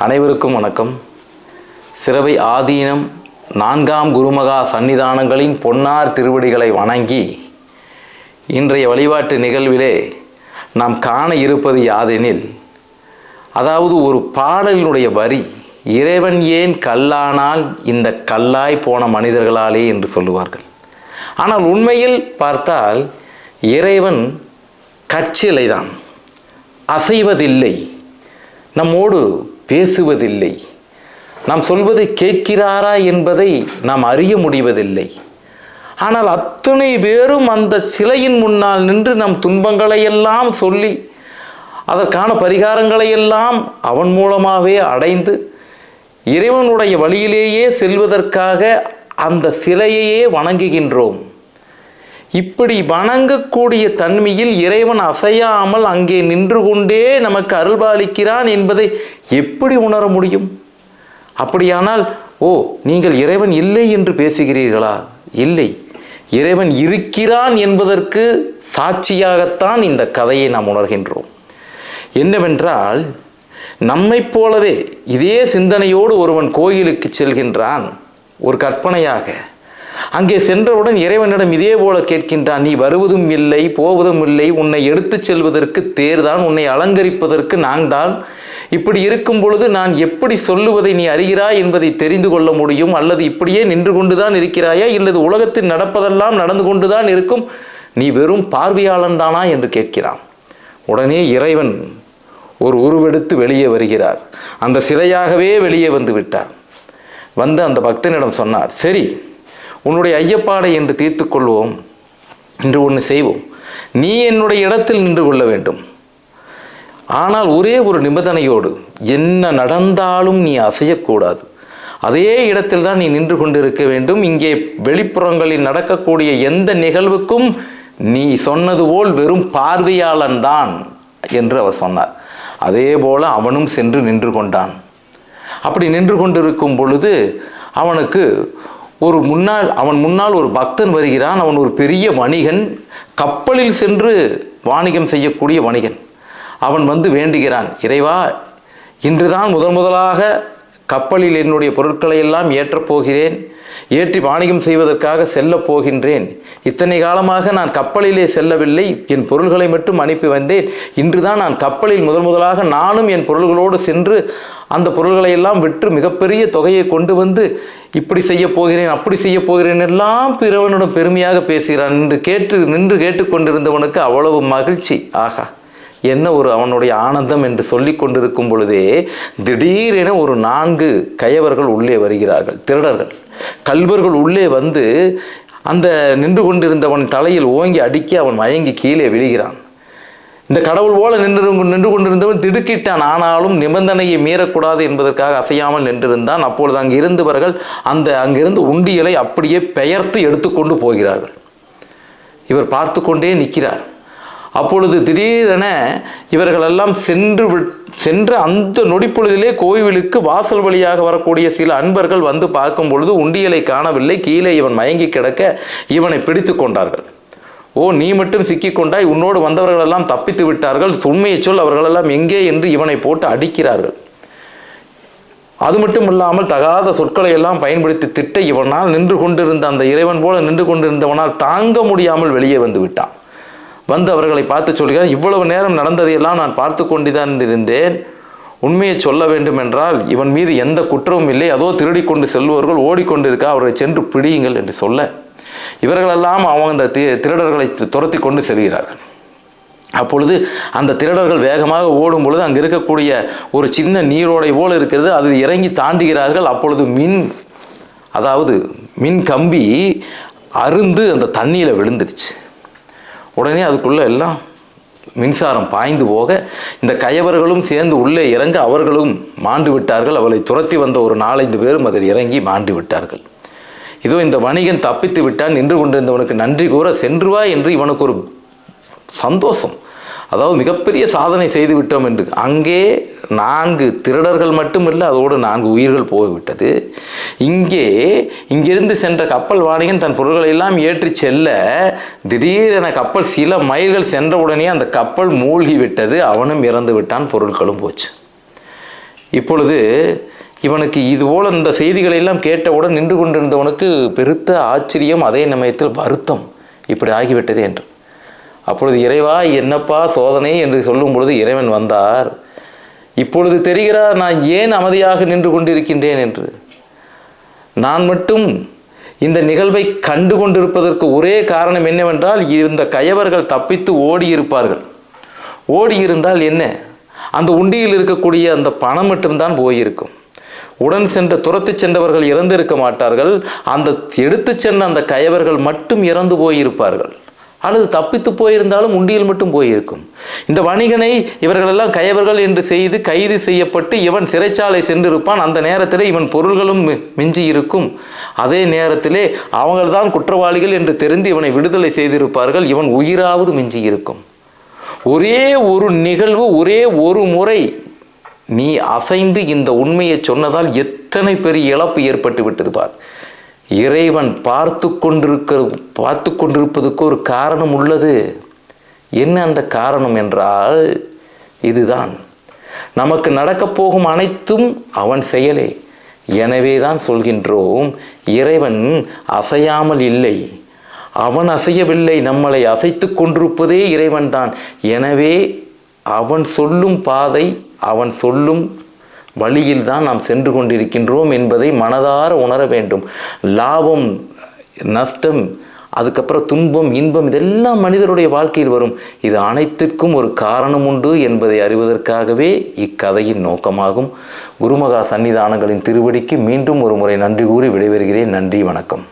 அனைவருக்கும் வணக்கம். சிரவை ஆதீனம் 4ஆம் குருமகா சன்னிதானங்களின் பொன்னார் திருவடிகளை வணங்கி இன்றைய வழிபாட்டு நிகழ்விலே நாம் காண இருப்பது யாதெனில், அதாவது ஒரு பாடலினுடைய வரி, இறைவன் ஏன் கல்லானால் இந்த கல்லாய் போன மனிதர்களாலே என்று சொல்லுவார்கள். ஆனால் உண்மையில் பார்த்தால் இறைவன் கற்சிலைதான், அசைவதில்லை, நம்மோடு பேசுவதில்லை, நாம் சொல்வதை கேட்கிறாரா என்பதை நாம் அறிய முடிவதில்லை. ஆனால் அத்தனை பேரும் அந்த சிலையின் முன்னால் நின்று நம் துன்பங்களையெல்லாம் சொல்லி அதற்கான பரிகாரங்களையெல்லாம் அவன் மூலமாகவே அடைந்து இறைவனுடைய வழியிலேயே செல்வதற்காக அந்த சிலையையே வணங்குகின்றோம். இப்படி வணங்கக்கூடிய தன்மையில் இறைவன் அசையாமல் அங்கே நின்று கொண்டே நமக்கு அருள்பாலிக்கிறான் என்பதை எப்படி உணர முடியும்? அப்படியானால் நீங்கள் இறைவன் இல்லை என்று பேசுகிறீர்களா? இல்லை, இறைவன் இருக்கிறான் என்பதற்கு சாட்சியாகத்தான் இந்த கதையை நாம் உணர்கின்றோம். என்னவென்றால், நம்மைப் போலவே இதே சிந்தனையோடு ஒருவன் கோயிலுக்கு செல்கின்றான். ஒரு கற்பனையாக அங்கே சென்றவுடன் இறைவனிடம் இதே போல கேட்கின்றான், நீ வருவதும் இல்லை, போவதும் இல்லை, உன்னை எடுத்து செல்வதற்கு தேர்தான், உன்னை அலங்கரிப்பதற்கு நான் தான். இப்படி இருக்கும் பொழுது நான் எப்படி சொல்லுவதை நீ அறிகிறாய் என்பதை தெரிந்து கொள்ள முடியும்? அல்லது இப்படியே நின்று கொண்டுதான் இருக்கிறாயா, இல்லது உலகத்தில் நடப்பதெல்லாம் நடந்து கொண்டுதான் இருக்கும், நீ வெறும் பார்வையாளன் தானா என்று கேட்கிறான். உடனே இறைவன் ஒரு உருவெடுத்து வெளியே வருகிறார். அந்த சிலையாகவே வெளியே வந்து விட்டார். வந்து அந்த பக்தனிடம் சொன்னார், சரி, உன்னுடைய ஐயப்பாடை என்று தீர்த்து கொள்வோம். இன்று ஒன்று செய்வோம், நீ என்னுடைய இடத்தில் நின்று கொள்ள வேண்டும். ஆனால் ஒரே ஒரு நிபந்தனையோடு, என்ன நடந்தாலும் நீ அசையக்கூடாது. அதே இடத்தில் தான் நீ நின்று கொண்டிருக்க வேண்டும். இங்கே வெளிப்புறங்களில் நடக்கக்கூடிய எந்த நிகழ்வுக்கும் நீ சொன்னது போல் வெறும் பார்வையாளன் தான் என்று அவர் சொன்னார். அதே போல அவனும் சென்று நின்று கொண்டான். அப்படி நின்று கொண்டிருக்கும் பொழுது அவனுக்கு அவன் முன்னால் ஒரு பக்தன் வருகிறான். அவன் ஒரு பெரிய வணிகன், கப்பலில் சென்று வாணிகம் செய்யக்கூடிய வணிகன். அவன் வந்து வேண்டுகிறான், இறைவா, இன்றுதான் முதலாக கப்பலில் என்னுடைய பொருட்களை எல்லாம் ஏற்றப் போகிறேன், ஏற்றி வாணிகம் செய்வதற்காக செல்லப் போகின்றேன். இத்தனை காலமாக நான் கப்பலிலே செல்லவில்லை, என் பொருள்களை மட்டும் அனுப்பி வந்தேன். இன்றுதான் நான் கப்பலில் முதலாக நானும் என் பொருள்களோடு சென்று அந்த பொருள்களை எல்லாம் விற்று மிகப்பெரிய தொகையை கொண்டு வந்து இப்படி செய்ய போகிறேன், அப்படி செய்ய போகிறேன் எல்லாம் பிறவனிடம் பெருமையாக பேசுகிறான். நின்று கேட்டுக்கொண்டிருந்தவனுக்கு அவ்வளவு மகிழ்ச்சி. ஆகா, என்ன ஒரு அவனுடைய ஆனந்தம் என்று சொல்லி கொண்டிருக்கும் பொழுதே திடீரென ஒரு 4 கயவர்கள் உள்ளே வருகிறார்கள். திருடர்கள், கல்வர்கள் உள்ளே வந்து அந்த நின்று கொண்டிருந்தவன் தலையில் ஓங்கி அடிக்க அவன் மயங்கி கீழே விழுகிறான். இந்த கடவுள் போல நின்று கொண்டிருந்தவன் திடுக்கிட்டான். ஆனாலும் நிபந்தனையை மீறக்கூடாது என்பதற்காக அசையாமல் நின்றிருந்தான். அப்பொழுது அங்கு இருந்தவர்கள் அங்கிருந்து உண்டியலை அப்படியே பெயர்த்து எடுத்துக்கொண்டு போகிறார்கள். இவர் பார்த்து கொண்டே நிற்கிறார். அப்பொழுது திடீரென இவர்களெல்லாம் சென்ற அந்த நொடிப்பொழுதிலே கோவிலுக்கு வாசல் வழியாக வரக்கூடிய சில அன்பர்கள் வந்து பார்க்கும் பொழுது உண்டியலை காணவில்லை. கீழே இவன் மயங்கி கிடக்க இவனை பிடித்து கொண்டார்கள். நீ மட்டும் சிக்கிக்கொண்டாய், உன்னோடு வந்தவர்கள் எல்லாம் தப்பித்து விட்டார்கள், உண்மையை சொல், அவர்களெல்லாம் எங்கே என்று இவனை போட்டு அடிக்கிறார்கள். அது மட்டும் இல்லாமல் தகாத சொற்களை எல்லாம் பயன்படுத்தி திட்ட இவனால் நின்று கொண்டிருந்த அந்த இறைவன் போல நின்று கொண்டிருந்தவனால் தாங்க முடியாமல் வெளியே வந்து விட்டான். வந்து அவர்களை பார்த்து சொல்கிறார், இவ்வளவு நேரம் நடந்ததையெல்லாம் நான் பார்த்து கொண்டுதான் இருந்தேன். உண்மையை சொல்ல வேண்டும் என்றால் இவன் மீது எந்த குற்றமும் இல்லை, அதோ திருடி கொண்டு செல்வர்கள் ஓடிக்கொண்டிருக்க, அவர்களை சென்று பிடியுங்கள் என்று சொல்ல இவர்களெல்லாம் அந்த திருடர்களை துரத்தி கொண்டு செல்கிறார்கள். அப்பொழுது அந்த திருடர்கள் வேகமாக ஓடும் பொழுது அங்கே இருக்கக்கூடிய ஒரு சின்ன நீரோடை போல் இருக்கிறது, அது இறங்கி தாண்டுகிறார்கள். அப்பொழுது மின் கம்பி அருந்து அந்த தண்ணியில் விழுந்துருச்சு. உடனே அதுக்குள்ளே எல்லாம் மின்சாரம் பாய்ந்து போக இந்த கயவர்களும் சேர்ந்து உள்ளே இறங்க அவர்களும் மாண்டு விட்டார்கள். அவளை துரத்தி வந்த ஒரு 4-5 பேரும் அதில் இறங்கி மாண்டு விட்டார்கள். இதோ இந்த வணிகன் தப்பித்து விட்டான். நின்று கொண்டிருந்தவனுக்கு நன்றி கூற சென்று வா என்று இவனுக்கு ஒரு சந்தோஷம். அதாவது மிகப்பெரிய சாதனை செய்து விட்டோம் என்று. அங்கே 4 திருடர்கள் மட்டுமில்லை, அதோடு 4 உயிர்கள் போய்விட்டது. இங்கிருந்து சென்ற கப்பல் வாணிகன் தன் பொருள்களை எல்லாம் ஏற்றி செல்ல திடீரென கப்பல் சில மைல்கள் சென்றவுடனே அந்த கப்பல் மூழ்கி விட்டது. அவனும் இறந்து விட்டான், பொருட்களும் போச்சு. இப்பொழுது இவனுக்கு இதுபோல் இந்த செய்திகளை எல்லாம் கேட்டவுடன் நின்று கொண்டிருந்தவனுக்கு பெருத்த ஆச்சரியம், அதே சமயத்தில் வருத்தம், இப்படி ஆகிவிட்டது என்று. அப்பொழுது இறைவா என்னப்பா சோதனை என்று சொல்லும் பொழுது இறைவன் வந்தார். இப்பொழுது தெரிகிறார் நான் ஏன் அமைதியாக நின்று கொண்டிருக்கின்றேன் என்று. நான் மட்டும் இந்த நிகழ்வை கண்டு கொண்டிருப்பதற்கு ஒரே காரணம் என்னவென்றால், இந்த கயவர்கள் தப்பித்து ஓடியிருப்பார்கள். ஓடியிருந்தால் என்ன, அந்த உண்டியில் இருக்கக்கூடிய அந்த பணம் மட்டும்தான் போயிருக்கும். உடன் சென்ற துரத்து சென்றவர்கள் இறந்திருக்க மாட்டார்கள். அந்த எடுத்து சென்ற அந்த கயவர்கள் மட்டும் இறந்து போயிருப்பார்கள். அல்லது தப்பித்து போயிருந்தாலும் உண்டியில் மட்டும் போயிருக்கும். இந்த வணிகனை இவர்களெல்லாம் கயவர்கள் என்று செய்து கைது செய்யப்பட்டு இவன் சிறைச்சாலை சென்றிருப்பான். அந்த நேரத்திலே இவன் பொருள்களும் மிஞ்சி இருக்கும். அதே நேரத்திலே அவங்கள்தான் குற்றவாளிகள் என்று தெரிந்து இவனை விடுதலை செய்திருப்பார்கள். இவன் உயிராவது மிஞ்சி இருக்கும். ஒரே ஒரு நிகழ்வு, ஒரே ஒரு முறை நீ அசைந்து இந்த உண்மையை சொன்னதால் எத்தனை பெரிய இழப்பு ஏற்பட்டு விட்டது பார். இறைவன் பார்த்து கொண்டிருப்பதற்கு ஒரு காரணம் உள்ளது. என்ன அந்த காரணம் என்றால் இதுதான், நமக்கு நடக்கப் போகும் அனைத்தும் அவன் செயலே. எனவே தான் சொல்கின்றோம், இறைவன் அசையாமல் இல்லை, அவன் அசையவில்லை, நம்மளை அசைத்து கொண்டிருப்பதே இறைவன் தான். எனவே அவன் சொல்லும் பாதை, அவன் சொல்லும் வழியில் தான் நாம் சென்று கொண்டிருக்கின்றோம் என்பதை மனதார உணர வேண்டும். லாபம், நஷ்டம், அதுக்கப்புறம் துன்பம், இன்பம், இதெல்லாம் மனிதருடைய வாழ்க்கையில் வரும். இது அனைத்திற்கும் ஒரு காரணம் உண்டு என்பதை அறிவதற்காகவே இக்கதையின் நோக்கமாகும். குருமகா சன்னிதானங்களின் திருவடிக்கு மீண்டும் ஒரு முறை நன்றி கூறி விடைபெறுகிறேன். நன்றி, வணக்கம்.